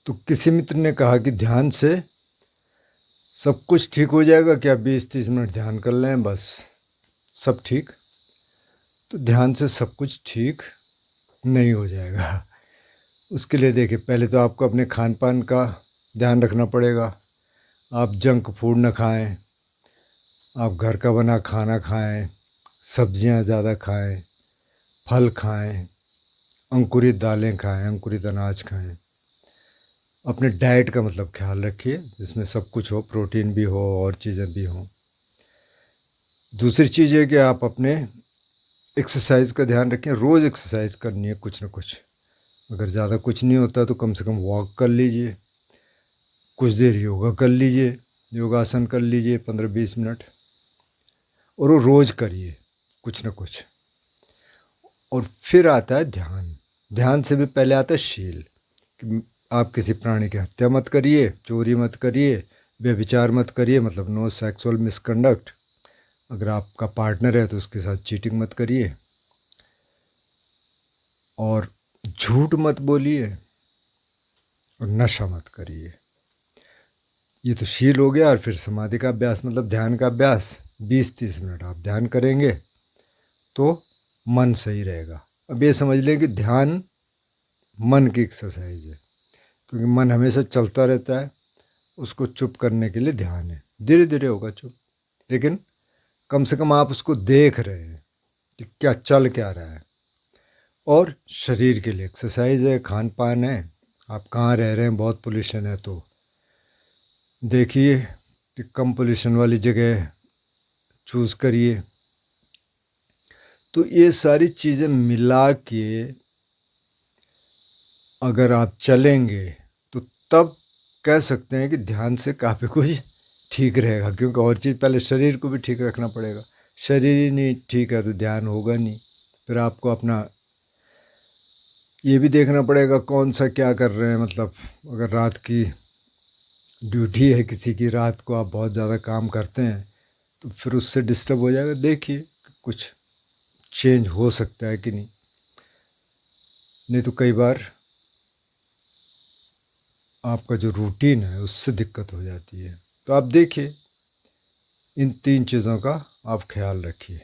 तो किसी मित्र ने कहा कि ध्यान से सब कुछ ठीक हो जाएगा क्या, 20-30 मिनट ध्यान कर लें बस सब ठीक। तो ध्यान से सब कुछ ठीक नहीं हो जाएगा। उसके लिए देखिए, पहले तो आपको अपने खान पान का ध्यान रखना पड़ेगा। आप जंक फूड न खाएं, आप घर का बना खाना खाएं, सब्जियां ज़्यादा खाएं, फल खाएं, अंकुरित दालें खाएं, अंकुरित अनाज खाएं। अपने डाइट का मतलब ख्याल रखिए, जिसमें सब कुछ हो, प्रोटीन भी हो और चीज़ें भी हों। दूसरी चीज़ है कि आप अपने एक्सरसाइज का ध्यान रखें। रोज़ एक्सरसाइज करनी है कुछ ना कुछ। अगर ज़्यादा कुछ नहीं होता तो कम से कम वॉक कर लीजिए, कुछ देर योगा कर लीजिए, योगासन कर लीजिए 15-20 मिनट, और वो रोज़ करिए कुछ ना कुछ। और फिर आता है ध्यान। ध्यान से भी पहले आता है शील, कि आप किसी प्राणी की हत्या मत करिए, चोरी मत करिए, व्यभिचार मत करिए, मतलब नो सेक्सुअल मिसकंडक्ट। अगर आपका पार्टनर है तो उसके साथ चीटिंग मत करिए, और झूठ मत बोलिए, और नशा मत करिए। ये तो शील हो गया। और फिर समाधि का अभ्यास, मतलब ध्यान का अभ्यास। 20-30 मिनट आप ध्यान करेंगे तो मन सही रहेगा। अब ये समझ लें कि ध्यान मन की एक्सरसाइज है, क्योंकि मन हमेशा चलता रहता है। उसको चुप करने के लिए ध्यान है। धीरे धीरे होगा चुप, लेकिन कम से कम आप उसको देख रहे हैं कि क्या चल क्या रहा है। और शरीर के लिए एक्सरसाइज है, खान पान है। आप कहाँ रह रहे हैं, बहुत पोल्यूशन है तो देखिए कि कम पोल्यूशन वाली जगह चूज़ करिए। तो ये सारी चीज़ें मिला के अगर आप चलेंगे तो तब कह सकते हैं कि ध्यान से काफ़ी कुछ ठीक रहेगा। क्योंकि और चीज़, पहले शरीर को भी ठीक रखना पड़ेगा। शरीर ही नहीं ठीक है तो ध्यान होगा नहीं। फिर आपको अपना ये भी देखना पड़ेगा कौन सा क्या कर रहे हैं। मतलब अगर रात की ड्यूटी है किसी की, रात को आप बहुत ज़्यादा काम करते हैं तो फिर उससे डिस्टर्ब हो जाएगा। देखिए कुछ चेंज हो सकता है कि नहीं। नहीं तो कई बार आपका जो रूटीन है उससे दिक्कत हो जाती है। तो आप देखिए, इन 3 चीज़ों का आप ख्याल रखिए।